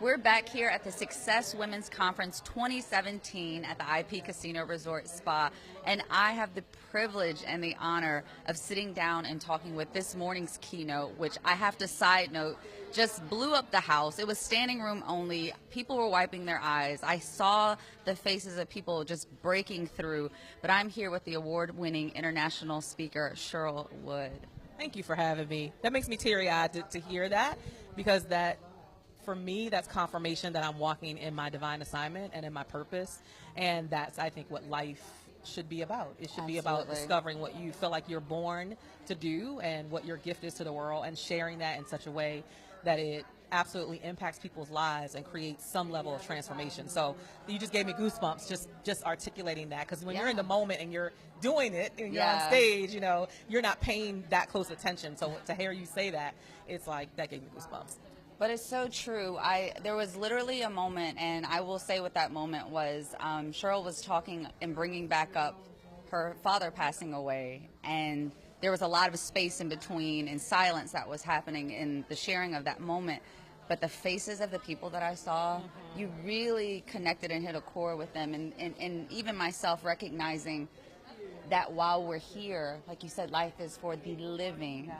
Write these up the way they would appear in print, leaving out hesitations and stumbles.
We're back here at the Success Women's Conference 2017 at the IP Casino Resort Spa, and I have the privilege and the honor of sitting down and talking with this morning's keynote, which I have to side note, just blew up the house. It was standing room only. People were wiping their eyes. I saw the faces of people just breaking through, but I'm here with the award-winning international speaker, Cheryl Wood. Thank you for having me. That makes me teary-eyed to hear that, because that, for me, that's confirmation that I'm walking in my divine assignment and in my purpose. And that's, I think, what life should be about. It should be about discovering what you feel like you're born to do and what your gift is to the world, and sharing that in such a way that it absolutely impacts people's lives and creates some level of transformation. So you just gave me goosebumps just articulating that, because when you're in the moment and you're doing it and you're on stage, you know, you're not paying that close attention. So to hear you say that, it's like, that gave me goosebumps. But it's so true. There was literally a moment, and I will say what that moment was. Cheryl was talking and bringing back up her father passing away, and there was a lot of space in between and silence that was happening in the sharing of that moment. But the faces of the people that I saw, you really connected and hit a core with them, and even myself recognizing that while we're here, like you said, life is for the living. Yes.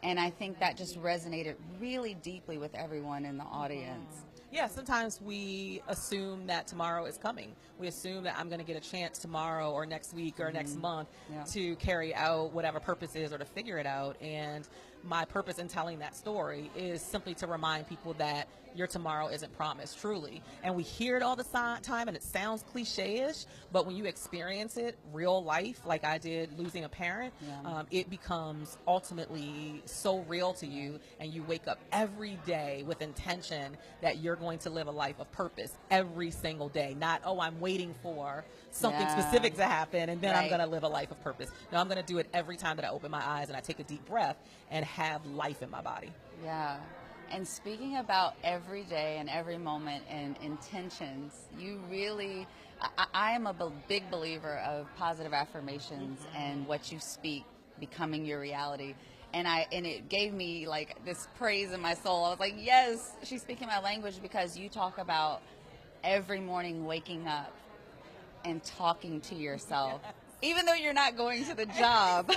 And I think that just resonated really deeply with everyone in the audience. Yeah, sometimes we assume that tomorrow is coming. We assume that I'm going to get a chance tomorrow or next week or next month to carry out whatever purpose is or to figure it out. And my purpose in telling that story is simply to remind people that your tomorrow isn't promised, truly. And we hear it all the time, and it sounds cliche-ish, but when you experience it, real life, like I did losing a parent, it becomes ultimately so real to you, and you wake up every day with intention that you're going to live a life of purpose every single day. Not, oh, I'm waiting for something specific to happen, and then I'm going to live a life of purpose. No, I'm going to do it every time that I open my eyes and I take a deep breath and have life in my body. Yeah. And speaking about every day and every moment and intentions, you really, I am a big believer of positive affirmations and what you speak becoming your reality. And it gave me like this praise in my soul. I was like, yes, she's speaking my language, because you talk about every morning waking up and talking to yourself. Even though you're not going to the job,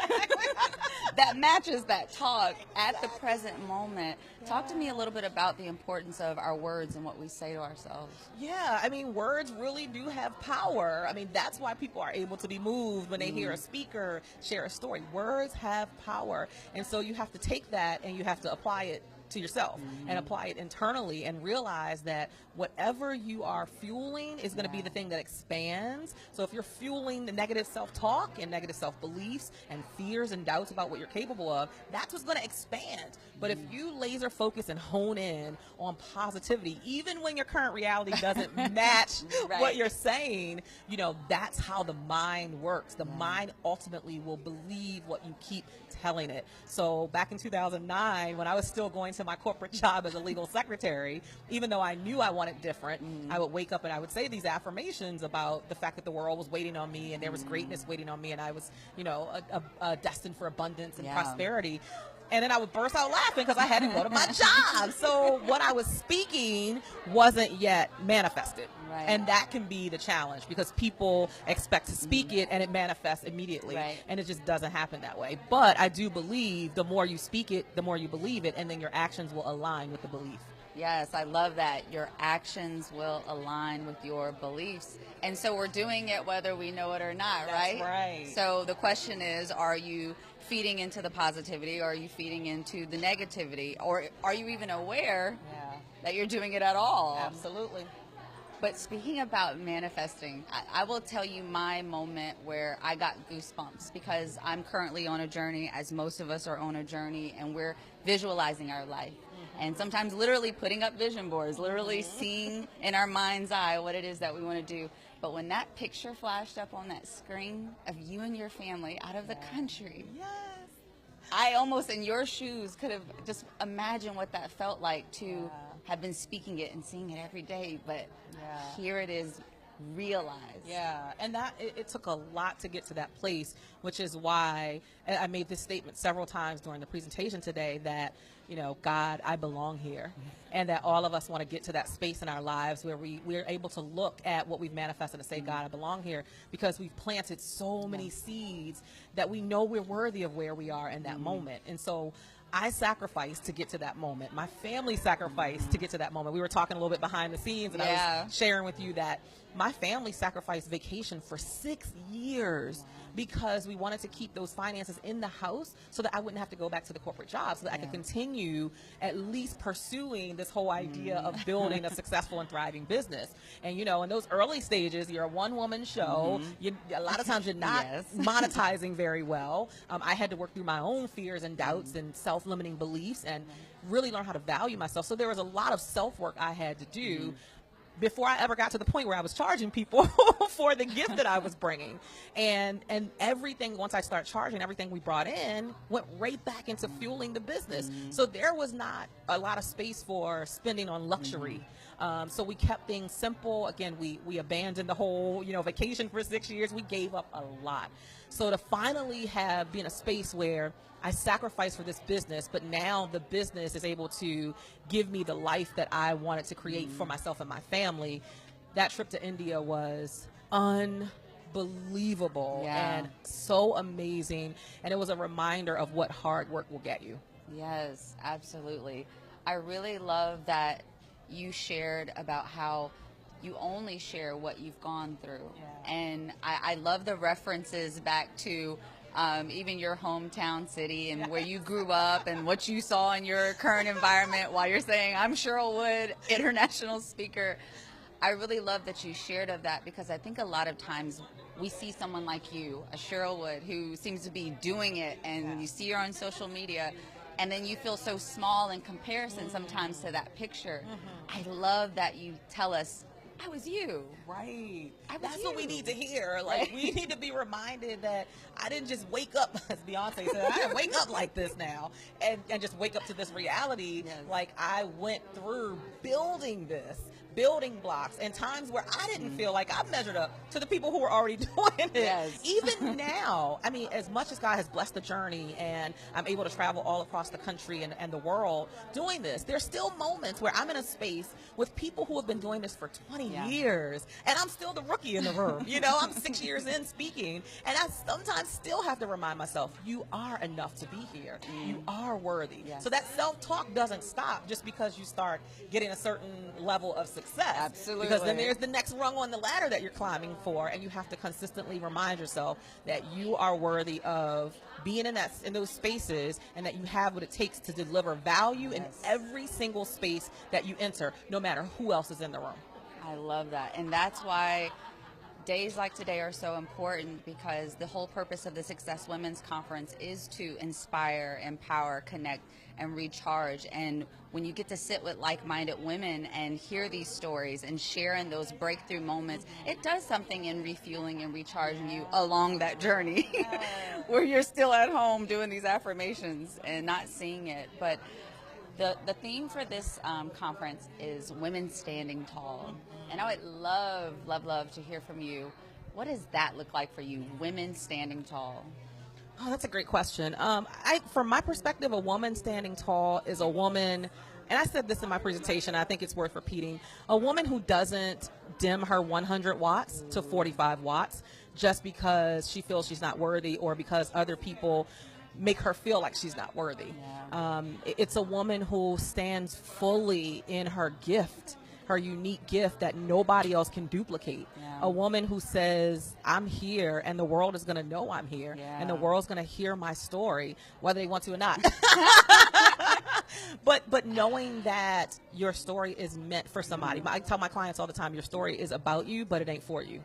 that matches that talk at the present moment. Talk to me a little bit about the importance of our words and what we say to ourselves. Yeah, I mean, words really do have power. I mean, that's why people are able to be moved when they hear a speaker share a story. Words have power. And so you have to take that and you have to apply it to yourself and apply it internally, and realize that whatever you are fueling is going to be the thing that expands. So if you're fueling the negative self-talk and negative self-beliefs and fears and doubts about what you're capable of, that's what's going to expand. But if you laser focus and hone in on positivity, even when your current reality doesn't match what you're saying, you know, that's how the mind works. The mind ultimately will believe what you keep telling it. So back in 2009, when I was still going to my corporate job as a legal secretary, even though I knew I wanted different, I would wake up and I would say these affirmations about the fact that the world was waiting on me and there was greatness waiting on me, and I was, you know, destined for abundance and prosperity. And then I would burst out laughing because I had to go to my job. So what I was speaking wasn't yet manifested. Right. And that can be the challenge, because people expect to speak it and it manifests immediately. Right. And it just doesn't happen that way. But I do believe the more you speak it, the more you believe it, and then your actions will align with the belief. Yes, I love that. Your actions will align with your beliefs. And so we're doing it whether we know it or not, right? That's right. So the question is, are you feeding into the positivity, or are you feeding into the negativity? Or are you even aware that you're doing it at all? Absolutely. But speaking about manifesting, I will tell you my moment where I got goosebumps, because I'm currently on a journey, as most of us are on a journey, and we're visualizing our life. And sometimes literally putting up vision boards, literally seeing in our mind's eye what it is that we want to do. But when that picture flashed up on that screen of you and your family out of the country, I almost, in your shoes, could have just imagined what that felt like to have been speaking it and seeing it every day. But here it is realized. Yeah, and that it took a lot to get to that place which is why I made this statement several times during the presentation today that, you know, God, I belong here. And that all of us want to get to that space in our lives where we're able to look at what we've manifested and say, God, I belong here, because we've planted so many seeds that we know we're worthy of where we are in that moment. And so I sacrificed to get to that moment. My family sacrificed to get to that moment. We were talking a little bit behind the scenes, and I was sharing with you that my family sacrificed vacation for 6 years because we wanted to keep those finances in the house so that I wouldn't have to go back to the corporate job, so that I could continue at least pursuing this whole idea of building a successful and thriving business. And, you know, in those early stages, you're a one-woman show. A lot of times you're not monetizing very well. I had to work through my own fears and doubts and self-limiting beliefs and really learn how to value myself. So there was a lot of self-work I had to do before I ever got to the point where I was charging people for the gift that I was bringing. And everything, once I started charging, everything we brought in went right back into fueling the business. So there was not a lot of space for spending on luxury. So we kept things simple. Again, we abandoned the whole, you know, vacation for 6 years. We gave up a lot. So to finally be in a space where I sacrificed for this business, but now the business is able to give me the life that I wanted to create for myself and my family. That trip to India was unbelievable and so amazing. And it was a reminder of what hard work will get you. Yes, absolutely. I really love that you shared about how you only share what you've gone through. And I love the references back to even your hometown city and where you grew up and what you saw in your current environment while you're saying, I'm Cheryl Wood, international speaker. I really love that you shared of that, because I think a lot of times we see someone like you, a Cheryl Wood, who seems to be doing it, and you see her on social media, and then you feel so small in comparison sometimes to that picture. I love that you tell us, I was you. Right. That's what we need to hear. Like, we need to be reminded that I didn't just wake up, as Beyonce said, I didn't wake up like this now and just wake up to this reality. Like, I went through building this, building blocks, and times where I didn't feel like I measured up to the people who were already doing it. Even now, I mean, as much as God has blessed the journey and I'm able to travel all across the country and the world doing this, there's still moments where I'm in a space with people who have been doing this for 20 years, and I'm still the rookie in the room. You know, I'm 6 years in speaking, and I sometimes still have to remind myself, you are enough to be here. You are worthy. So that self-talk doesn't stop just because you start getting a certain level of success. Absolutely. Because then there's the next rung on the ladder that you're climbing for, and you have to consistently remind yourself that you are worthy of being in those spaces, and that you have what it takes to deliver value in every single space that you enter, no matter who else is in the room. I love that. And that's why days like today are so important, because the whole purpose of the Success Women's Conference is to inspire, empower, connect, and recharge. And when you get to sit with like-minded women and hear these stories and share in those breakthrough moments, it does something in refueling and recharging you along that journey where you're still at home doing these affirmations and not seeing it. But the theme for this conference is Women Standing Tall. And I would love to hear from you. What does that look like for you, women standing tall? Oh, that's a great question. From my perspective, a woman standing tall is a woman, and I said this in my presentation, I think it's worth repeating, a woman who doesn't dim her 100 watts to 45 watts just because she feels she's not worthy or because other people make her feel like she's not worthy. It's a woman who stands fully in her gift, her unique gift that nobody else can duplicate. A woman who says, I'm here, and the world is going to know I'm here, and the world's going to hear my story, whether they want to or not. But knowing that your story is meant for somebody. I tell my clients all the time, your story is about you, but it ain't for you.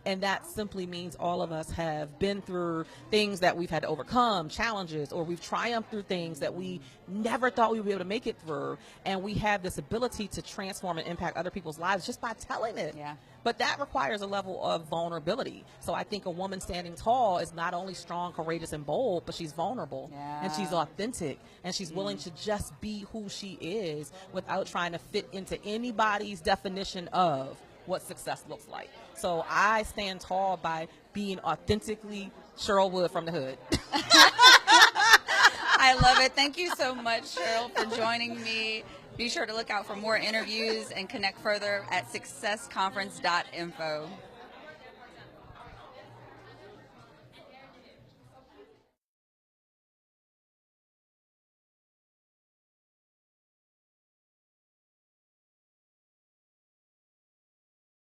And that simply means all of us have been through things that we've had to overcome, challenges, or we've triumphed through things that we never thought we would be able to make it through. And we have this ability to transform and impact other people's lives just by telling it. But that requires a level of vulnerability. So I think a woman standing tall is not only strong, courageous, and bold, but she's vulnerable, and she's authentic, and she's willing to just be who she is without trying to fit into anybody's definition of what success looks like. So I stand tall by being authentically Cheryl Wood from the hood. I love it. Thank you so much, Cheryl, for joining me. Be sure to look out for more interviews and connect further at successconference.info.